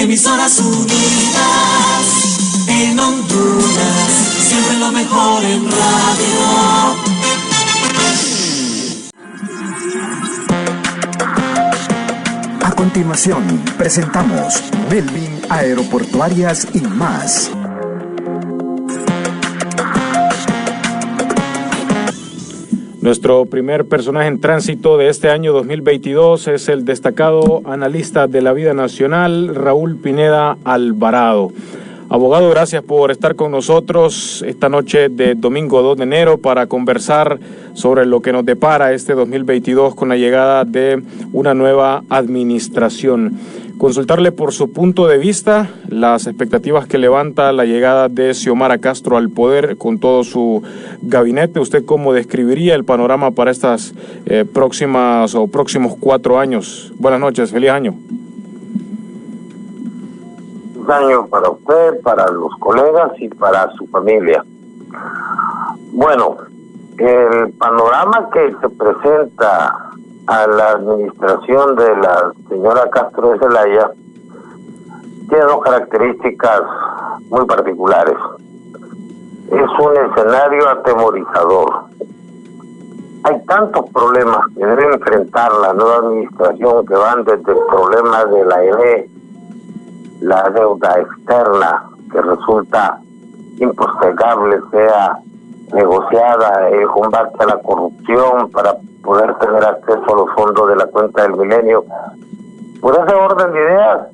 Emisoras unidas en Honduras, siempre lo mejor en radio. A continuación, presentamos Melvin Aeroportuarias y más. Nuestro primer personaje en tránsito de este año 2022 es el destacado analista de la vida nacional, Raúl Pineda Alvarado. Abogado, gracias por estar con nosotros esta noche de domingo 2 de enero para conversar sobre lo que nos depara este 2022 con la llegada de una nueva administración. Consultarle por su punto de vista las expectativas que levanta la llegada de Xiomara Castro al poder con todo su gabinete. ¿Usted cómo describiría el panorama para estas próximos 4 años? Buenas noches, feliz año. Año para usted, para los colegas y para su familia. Bueno, el panorama que se presenta a la administración de la señora Castro de Zelaya tiene dos características muy particulares. Es un escenario atemorizador. Hay tantos problemas que debe enfrentar la nueva administración que van desde el problema de la ED, la deuda externa que resulta impostergable sea negociada, el combate a la corrupción para poder tener acceso a los fondos de la cuenta del milenio. Por ese orden de ideas,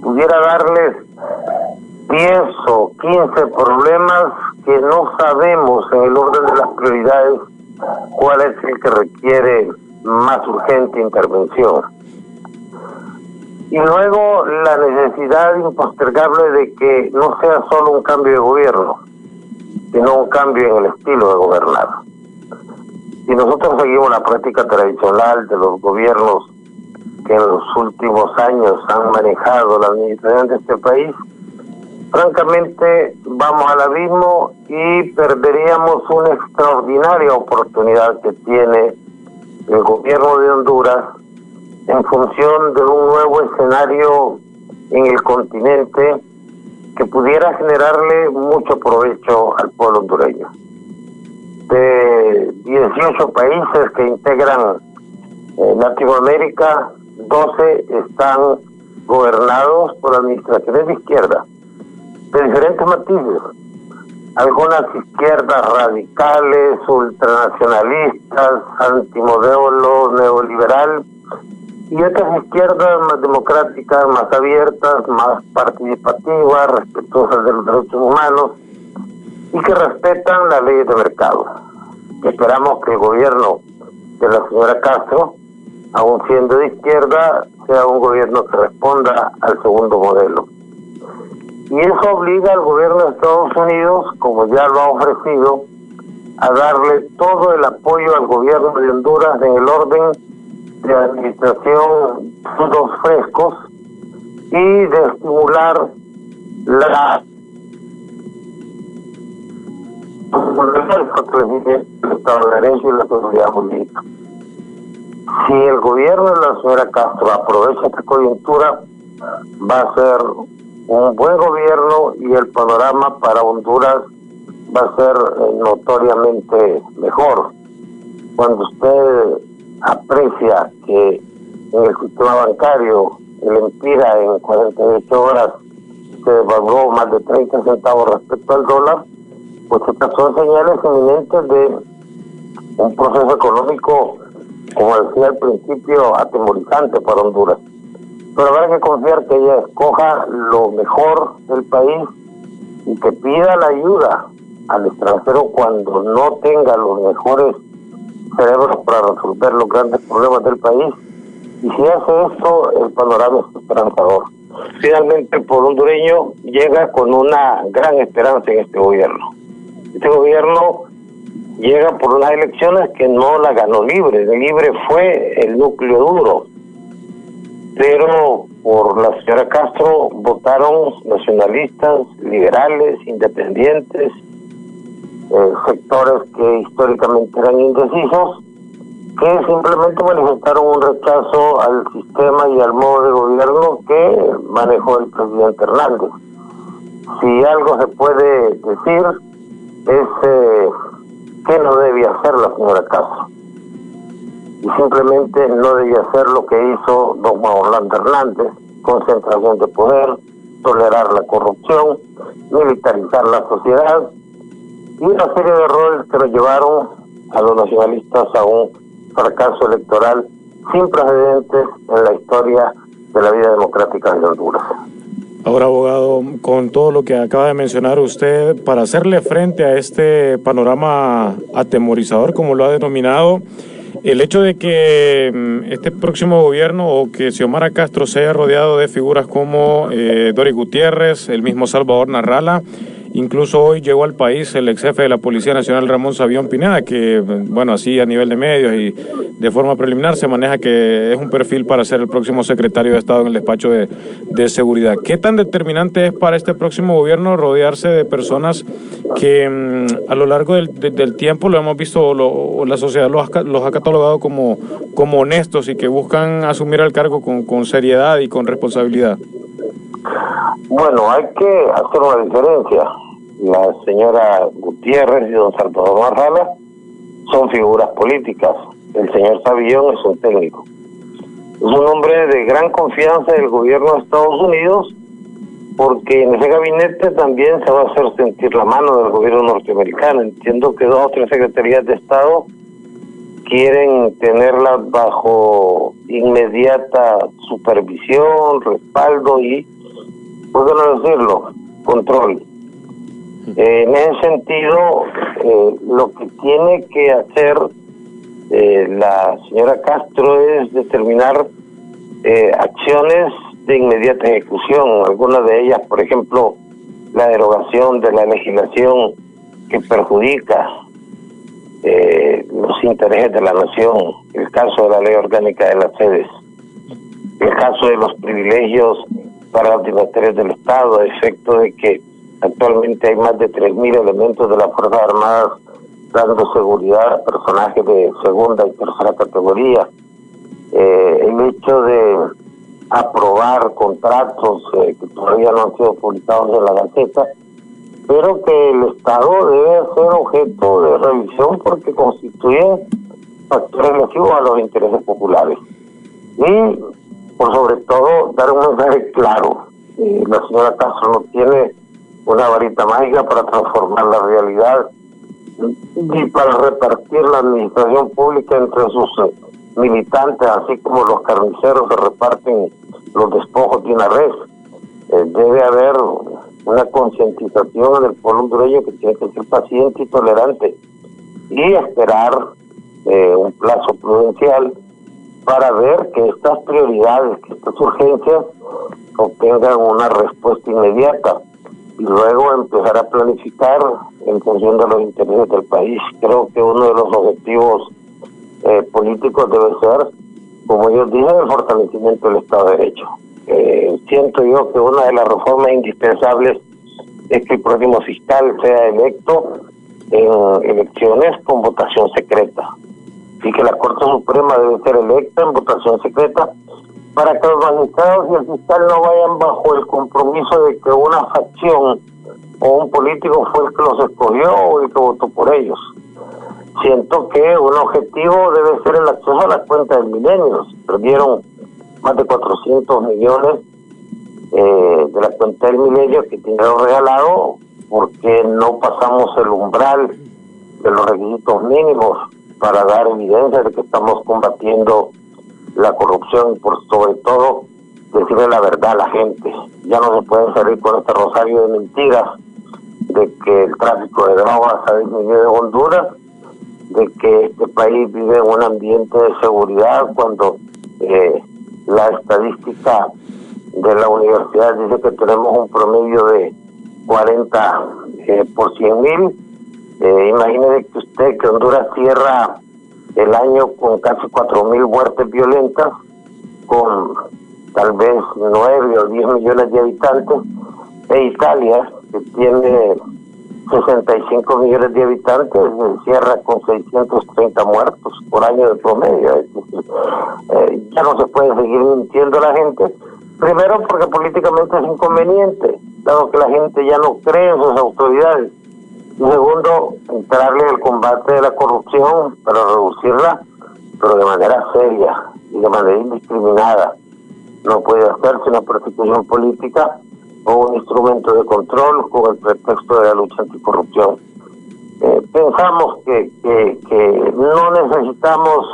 pudiera darles 10 o 15 problemas que no sabemos en el orden de las prioridades cuál es el que requiere más urgente intervención. Y luego la necesidad impostergable de que no sea solo un cambio de gobierno, sino un cambio en el estilo de gobernar. Si nosotros seguimos la práctica tradicional de los gobiernos que en los últimos años han manejado la administración de este país, francamente vamos al abismo y perderíamos una extraordinaria oportunidad que tiene el gobierno de Honduras en función de un nuevo escenario en el continente que pudiera generarle mucho provecho al pueblo hondureño. De 18 países que integran Latinoamérica, 12 están gobernados por administraciones de izquierda, de diferentes matices. Algunas izquierdas radicales, ultranacionalistas, antimodelo neoliberal, y otras izquierdas más democráticas, más abiertas, más participativas, respetuosas de los derechos humanos y que respetan las leyes de mercado. Esperamos que el gobierno de la señora Castro, aun siendo de izquierda, sea un gobierno que responda al segundo modelo. Y eso obliga al gobierno de Estados Unidos, como ya lo ha ofrecido, a darle todo el apoyo al gobierno de Honduras en el orden de administración de fondos frescos y de estimular el Estado de Derecho y la seguridad jurídica. Si el gobierno de la señora Castro aprovecha esta coyuntura, va a ser un buen gobierno y el panorama para Honduras va a ser notoriamente mejor. Cuando usted aprecia que en el sistema bancario el Empira en 48 horas se devaluó más de 30 centavos respecto al dólar, pues estas son señales eminentes de un proceso económico, como decía al principio, atemorizante para Honduras. Pero habrá que confiar que ella escoja lo mejor del país y que pida la ayuda al extranjero cuando no tenga los mejores cerebros para resolver los grandes problemas del país. Y si hace esto, el panorama es esperanzador. Finalmente, el pueblo hondureño llega con una gran esperanza en este gobierno. Este gobierno llega por unas elecciones que no la ganó Libre. Libre fue el núcleo duro. Pero por la señora Castro votaron nacionalistas, liberales, independientes, sectores que históricamente eran indecisos, que simplemente manifestaron un rechazo al sistema y al modo de gobierno que manejó el presidente Hernández. Si algo se puede decir es que no debía hacer la señora Castro, y simplemente no debía hacer lo que hizo don Juan Orlando Hernández: concentración de poder, tolerar la corrupción, militarizar la sociedad y una serie de errores que nos llevaron a los nacionalistas a un fracaso electoral sin precedentes en la historia de la vida democrática de Honduras. Ahora, abogado, con todo lo que acaba de mencionar usted, para hacerle frente a este panorama atemorizador, como lo ha denominado, el hecho de que este próximo gobierno o que Xiomara Castro se haya rodeado de figuras como Doris Gutiérrez, el mismo Salvador Narrala, incluso hoy llegó al país el ex jefe de la Policía Nacional, Ramón Sabión Pineda, que, bueno, así a nivel de medios y de forma preliminar se maneja que es un perfil para ser el próximo secretario de Estado en el despacho de seguridad. ¿Qué tan determinante es para este próximo gobierno rodearse de personas que a lo largo del tiempo, lo hemos visto, la sociedad los ha catalogado como honestos y que buscan asumir el cargo con seriedad y con responsabilidad? Bueno, hay que hacer una diferencia. La señora Gutiérrez y don Salvador Narrala son figuras políticas. El señor Sabión es un técnico. Es un hombre de gran confianza del gobierno de Estados Unidos, porque en ese gabinete también se va a hacer sentir la mano del gobierno norteamericano. Entiendo que 2 o 3 secretarías de Estado quieren tenerlas bajo inmediata supervisión, respaldo y, ¿por qué no decirlo?, control. En ese sentido, lo que tiene que hacer la señora Castro es determinar acciones de inmediata ejecución. Algunas de ellas, por ejemplo, la derogación de la legislación que perjudica los intereses de la nación, el caso de la ley orgánica de las sedes, el caso de los privilegios para los dignatarios del Estado, a efecto de que actualmente hay más de 3.000 elementos de las Fuerzas Armadas dando seguridad a personajes de segunda y tercera categoría. El hecho de aprobar contratos que todavía no han sido publicados en la Gaceta, pero que el Estado debe ser objeto de revisión porque constituyen factores lesivos a los intereses populares. Y, por sobre todo, dar un mensaje claro. La señora Castro no tiene una varita mágica para transformar la realidad y para repartir la administración pública entre sus militantes, así como los carniceros se reparten los despojos de una res. Debe haber una concientización en el pueblo hondureño que tiene que ser paciente y tolerante y esperar un plazo prudencial para ver que estas prioridades, que estas urgencias obtengan una respuesta inmediata y luego empezar a planificar en función de los intereses del país. Creo que uno de los objetivos políticos debe ser, como yo dije, el fortalecimiento del Estado de Derecho. Siento yo que una de las reformas indispensables es que el próximo fiscal sea electo en elecciones con votación secreta, y que la Corte Suprema debe ser electa en votación secreta para que los magistrados y el fiscal no vayan bajo el compromiso de que una facción o un político fue el que los escogió o el que votó por ellos. Siento que un objetivo debe ser el acceso a la cuenta del milenio. Perdieron más de 400 millones de la cuenta del milenio, que dinero regalado porque no pasamos el umbral de los requisitos mínimos para dar evidencia de que estamos combatiendo la corrupción y, por sobre todo, decirle la verdad a la gente. Ya no se puede salir con este rosario de mentiras de que el tráfico de drogas ha disminuido en Honduras, de que este país vive en un ambiente de seguridad, cuando la estadística de la universidad dice que tenemos un promedio de 40 por 100,000. Imagínese que usted que Honduras cierra el año con casi 4.000 muertes violentas, con tal vez 9 o 10 millones de habitantes, e Italia, que tiene 65 millones de habitantes, cierra con 630 muertos por año de promedio. Ya no se puede seguir mintiendo a la gente, primero porque políticamente es inconveniente, dado que la gente ya no cree en sus autoridades. Y segundo, entrarle en el combate de la corrupción para reducirla, pero de manera seria y de manera indiscriminada. No puede hacerse una persecución política o un instrumento de control con el pretexto de la lucha anticorrupción. Pensamos que no necesitamos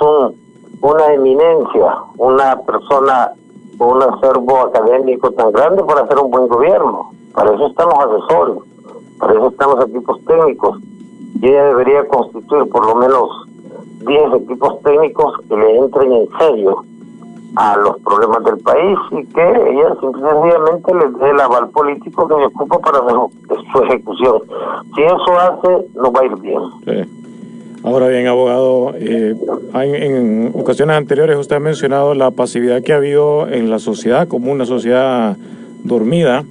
una eminencia, una persona con un acervo académico tan grande para hacer un buen gobierno. Para eso están los asesores, para eso están los equipos técnicos. Y ella debería constituir por lo menos 10 equipos técnicos que le entren en serio a los problemas del país y que ella simplemente les dé el aval político que le ocupa para su ejecución. Si eso hace, no va a ir bien. Sí. Ahora bien, abogado, en ocasiones anteriores usted ha mencionado la pasividad que ha habido en la sociedad como una sociedad dormida,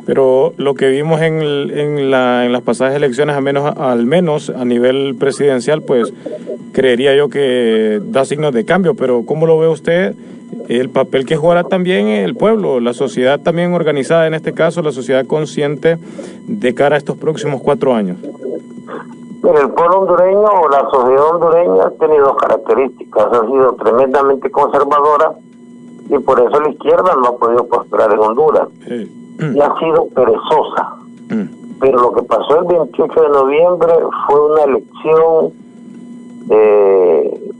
pero lo que vimos en las pasadas elecciones, al menos a nivel presidencial, pues creería yo que da signos de cambio. Pero ¿cómo lo ve usted? El papel que jugará también el pueblo, la sociedad también organizada, en este caso la sociedad consciente, de cara a estos próximos 4 años. Mira, el pueblo hondureño o la sociedad hondureña ha tenido dos características: ha sido tremendamente conservadora y por eso la izquierda no ha podido prosperar en Honduras. Sí. Y ha sido perezosa. Pero lo que pasó el 28 de noviembre fue una elección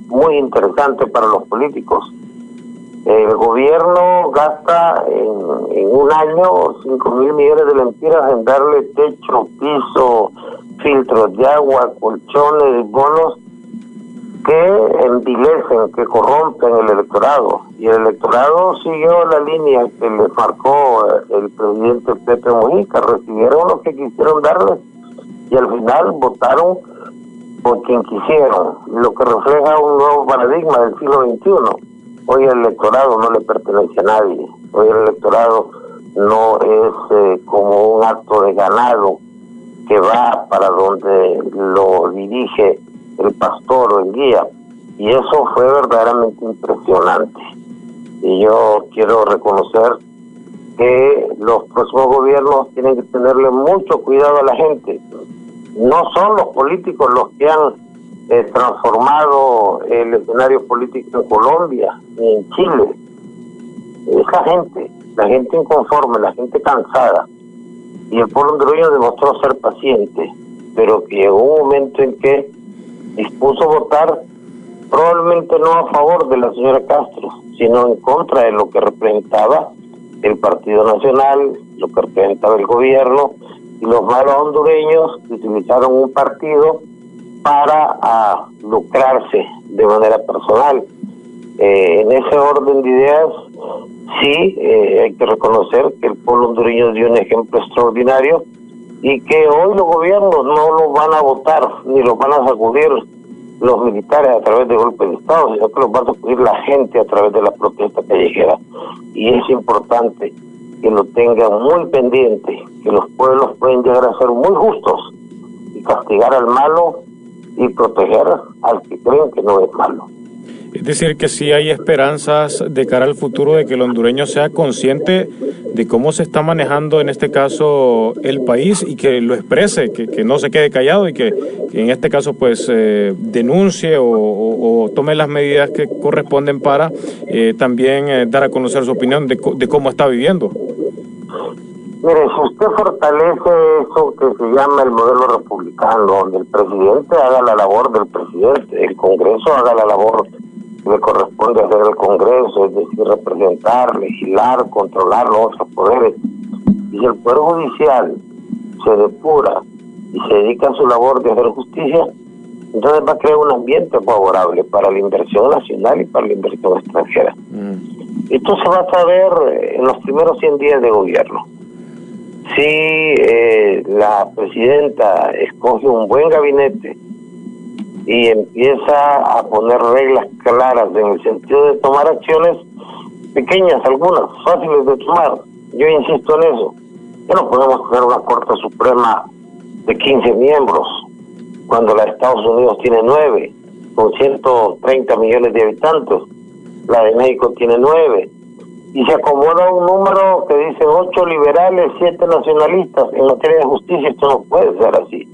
muy interesante para los políticos. El gobierno gasta en un año 5.000 millones de lempiras en darle techo, piso, filtros de agua, colchones, bonos que envilecen, que corrompen el electorado. Y el electorado siguió la línea que le marcó el presidente Pepe Mujica. Recibieron lo que quisieron darles y al final votaron por quien quisieron, lo que refleja un nuevo paradigma del siglo XXI. Hoy el electorado no le pertenece a nadie. Hoy el electorado no es como un acto de ganado que va para donde lo dirige el pastor o el guía. Y eso fue verdaderamente impresionante. Y yo quiero reconocer que los próximos gobiernos tienen que tenerle mucho cuidado a la gente. No son los políticos los que han transformado el escenario político en Colombia ni en Chile. Es la gente inconforme, la gente cansada. Y el pueblo hondureño demostró ser paciente, pero que llegó un momento en que dispuso votar probablemente no a favor de la señora Castro, sino en contra de lo que representaba el Partido Nacional, lo que representaba el gobierno, y los malos hondureños utilizaron un partido para lucrarse de manera personal. En ese orden de ideas, sí, hay que reconocer que el pueblo hondureño dio un ejemplo extraordinario y que hoy los gobiernos no los van a votar ni los van a sacudir los militares a través de golpes de Estado, sino que los va a sacudir la gente a través de la protesta callejera. Y es importante que lo tengan muy pendiente, que los pueblos pueden llegar a ser muy justos y castigar al malo y proteger al que creen que no es malo. Es decir, que sí hay esperanzas de cara al futuro de que el hondureño sea consciente de cómo se está manejando en este caso el país y que lo exprese, que no se quede callado y que en este caso pues denuncie o tome las medidas que corresponden para también dar a conocer su opinión de cómo está viviendo. Mire, si usted fortalece eso que se llama el modelo republicano, donde el presidente haga la labor del presidente, el Congreso haga la labor que le corresponde hacer al Congreso, es decir, representar, legislar, controlar los otros poderes, y si el Poder Judicial se depura y se dedica a su labor de hacer justicia, entonces va a crear un ambiente favorable para la inversión nacional y para la inversión extranjera. Esto se va a saber en los primeros 100 días de gobierno. Si la presidenta escoge un buen gabinete y empieza a poner reglas claras en el sentido de tomar acciones pequeñas, algunas fáciles de tomar, yo insisto en eso. Ya no podemos tener una Corte Suprema de 15 miembros, cuando la de Estados Unidos tiene 9, con 130 millones de habitantes. La de México tiene 9. Y se acomoda un número que dice 8 liberales, 7 nacionalistas. En materia de justicia esto no puede ser así.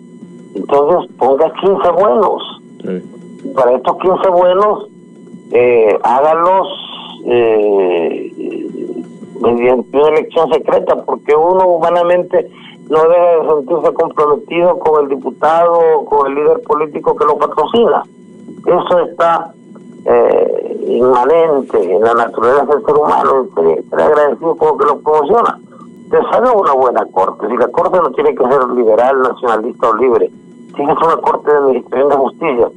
Entonces ponga 15 buenos. Sí. Para estos 15 buenos, hágalos mediante una elección secreta, porque uno humanamente no debe de sentirse comprometido con el diputado o con el líder político que lo patrocina. Eso está inmanente en la naturaleza del ser humano, y estar agradecido con lo que lo promociona. Entonces haga una buena corte. Si la corte no tiene que ser liberal, nacionalista o libre, tiene que ser una corte de administración de justicia.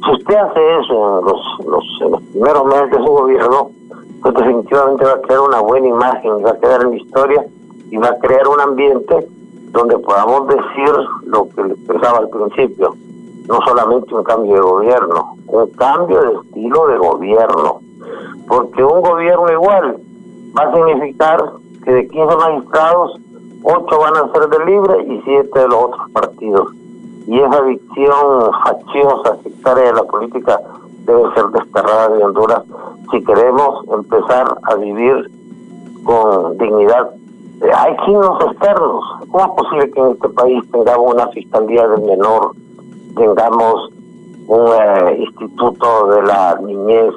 Si usted hace eso en los primeros meses de su gobierno, pues definitivamente va a crear una buena imagen, va a quedar en la historia y va a crear un ambiente donde podamos decir lo que le expresaba al principio: no solamente un cambio de gobierno, un cambio de estilo de gobierno, porque un gobierno igual va a significar que de 15 magistrados, 8 van a ser de Libre y 7 de los otros partidos. Y esa visión facciosa, sectaria de la política debe ser desterrada de Honduras si queremos empezar a vivir con dignidad. Hay signos externos. ¿Cómo es posible que en este país tengamos una fiscalía del menor, tengamos un instituto de la niñez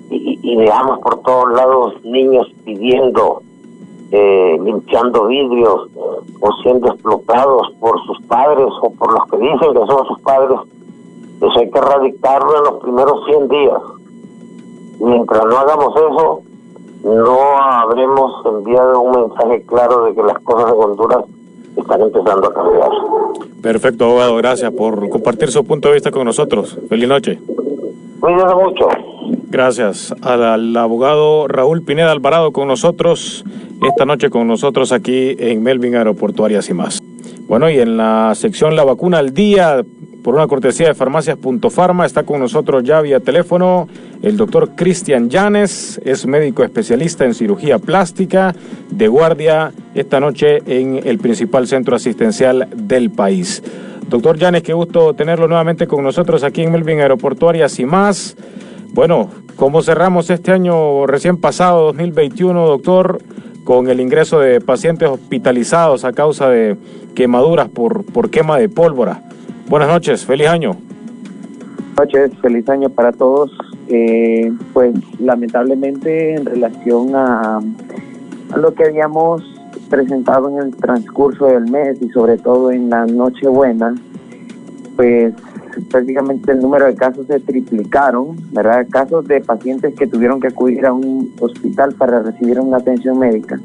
y veamos por todos lados niños pidiendo, limpiando vidrios o siendo explotados por sus padres o por los que dicen que son sus padres? Eso hay que erradicarlo en los primeros 100 días. Mientras no hagamos eso, no habremos enviado un mensaje claro de que las cosas en Honduras están empezando a cambiar. Perfecto, abogado. Gracias por compartir su punto de vista con nosotros. Feliz noche. Cuídense mucho. Gracias al abogado Raúl Pineda Alvarado con nosotros, esta noche con nosotros aquí en Melvin Aeroportuarias y más. Bueno, y en la sección La Vacuna al Día, por una cortesía de Farmacias Punto Farma, está con nosotros ya vía teléfono el doctor Cristian Llanes, es médico especialista en cirugía plástica, de guardia esta noche en el principal centro asistencial del país. Doctor Llanes, qué gusto tenerlo nuevamente con nosotros aquí en Melvin Aeroportuarias y más. Bueno, ¿cómo cerramos este año recién pasado, 2021, doctor, con el ingreso de pacientes hospitalizados a causa de quemaduras por quema de pólvora? Buenas noches, feliz año. Buenas noches, feliz año para todos. Pues lamentablemente en relación a lo que habíamos presentado en el transcurso del mes y sobre todo en la Nochebuena, pues prácticamente el número de casos se triplicaron, ¿verdad? Casos de pacientes que tuvieron que acudir a un hospital para recibir una atención médica.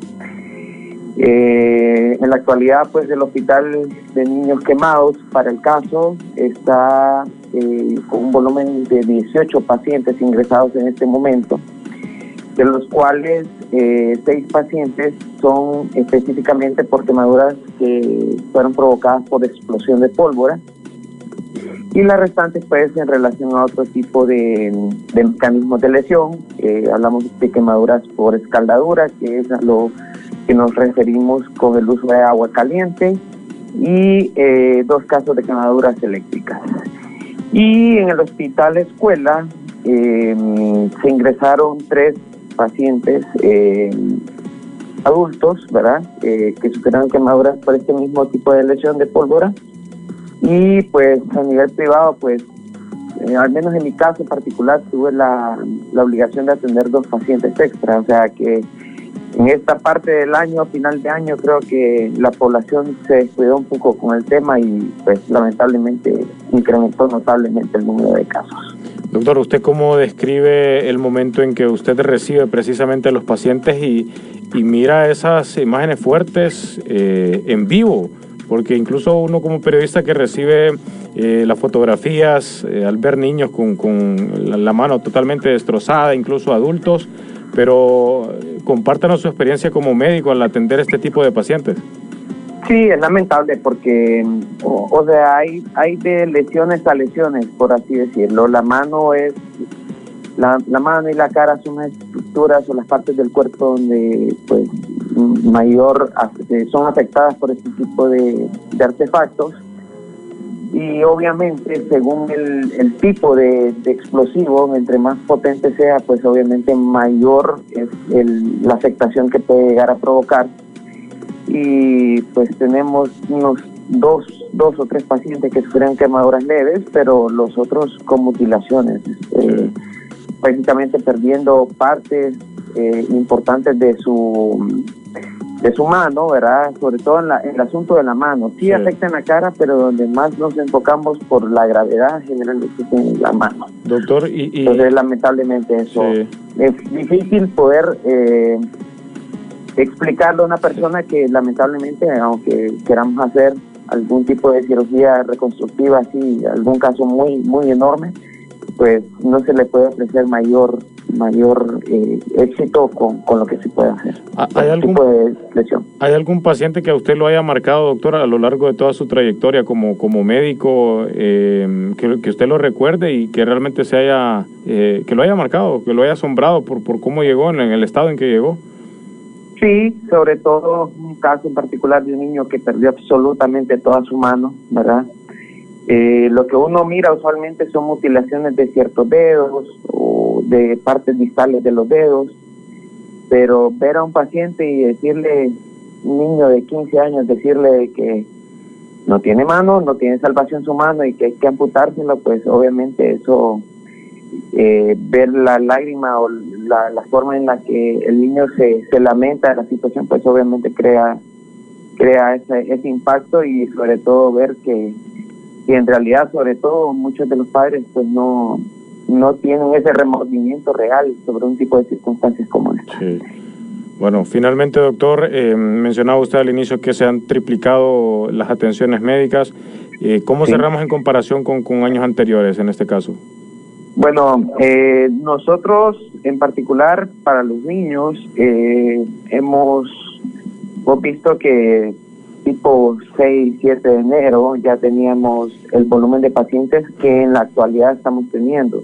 En la actualidad, pues el hospital de niños quemados, para el caso, está con un volumen de 18 pacientes ingresados en este momento, de los cuales 6 pacientes son específicamente por quemaduras que fueron provocadas por explosión de pólvora, y las restantes pues en relación a otro tipo de mecanismos de lesión. Hablamos de quemaduras por escaldadura, que es a lo que nos referimos con el uso de agua caliente, y 2 casos de quemaduras eléctricas. Y en el hospital escuela se ingresaron 3 pacientes adultos, ¿verdad? Que sufrieron quemaduras por este mismo tipo de lesión de pólvora. Y pues a nivel privado, pues al menos en mi caso particular tuve la obligación de atender 2 pacientes extra, o sea que en esta parte del año, final de año, creo que la población se descuidó un poco con el tema y pues lamentablemente incrementó notablemente el número de casos. Doctor, ¿usted cómo describe el momento en que usted recibe precisamente a los pacientes y mira esas imágenes fuertes en vivo? Porque incluso uno como periodista que recibe las fotografías al ver niños con la mano totalmente destrozada, incluso adultos, pero compártanos su experiencia como médico al atender este tipo de pacientes. Sí, es lamentable porque, o sea, hay de lesiones a lesiones, por así decirlo. La mano y la cara son las estructuras o las partes del cuerpo donde pues son afectadas por este tipo de artefactos. y obviamente según el tipo de explosivo, entre más potente sea, pues obviamente mayor es la afectación que puede llegar a provocar. Y pues tenemos unos dos o tres pacientes que sufrieron quemaduras leves, pero los otros con mutilaciones, prácticamente perdiendo partes importantes de su mano, ¿verdad? Sobre todo en el asunto de la mano. Sí afecta en la cara, pero donde más nos enfocamos por la gravedad generalmente es en la mano. Doctor, entonces lamentablemente eso es difícil poder explicarle a una persona que lamentablemente, aunque queramos hacer algún tipo de cirugía reconstructiva, así, algún caso muy muy enorme, pues no se le puede ofrecer mayor éxito con lo que se puede hacer. ¿Hay algún paciente que a usted lo haya marcado, doctor, a lo largo de toda su trayectoria como médico, que usted lo recuerde y que realmente que lo haya marcado, que lo haya asombrado por cómo llegó, en el estado en que llegó? Sí, sobre todo un caso en particular de un niño que perdió absolutamente toda su mano, ¿verdad? Lo que uno mira usualmente son mutilaciones de ciertos dedos o de partes distales de los dedos, pero ver a un paciente y decirle, un niño de 15 años, decirle que no tiene mano, no tiene salvación su mano y que hay que amputársela, pues obviamente eso, ver la lágrima o la forma en la que el niño se lamenta de la situación, pues obviamente crea ese impacto, y sobre todo ver que en realidad, sobre todo, muchos de los padres pues no tienen ese remordimiento real sobre un tipo de circunstancias como esta. Sí. Bueno, finalmente, doctor, mencionaba usted al inicio que se han triplicado las atenciones médicas. ¿Cómo cerramos en comparación con años anteriores en este caso? Bueno, nosotros en particular para los niños hemos visto que tipo 6, 7 de enero ya teníamos el volumen de pacientes que en la actualidad estamos teniendo.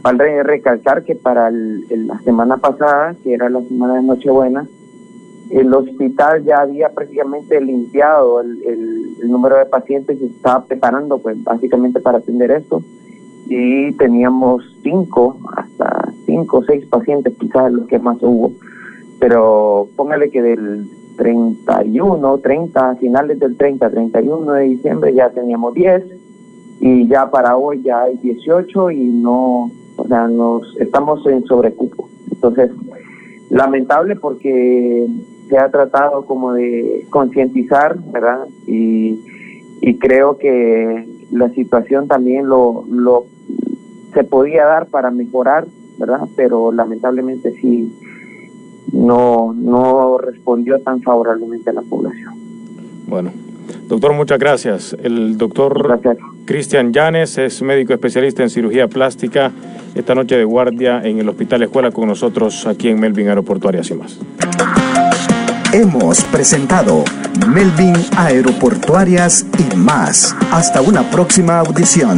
Vale recalcar que para la semana pasada, que era la semana de Nochebuena, el hospital ya había prácticamente limpiado el número de pacientes y se estaba preparando pues básicamente para atender esto, y teníamos 5 o 6 pacientes, quizás los que más hubo, pero póngale que del 30, finales del 31 de diciembre ya teníamos 10, y ya para hoy ya hay 18 y estamos en sobrecupo. Entonces, lamentable porque se ha tratado como de concientizar, ¿verdad? Y creo que la situación también lo se podía dar para mejorar, ¿verdad? Pero lamentablemente sí no respondió tan favorablemente a la población. Bueno, doctor, muchas gracias. El doctor Cristian Llanes es médico especialista en cirugía plástica, esta noche de guardia en el Hospital Escuela con nosotros aquí en Melvin Aeroportuarias y más. Hemos presentado Melvin Aeroportuarias y más. Hasta una próxima audición.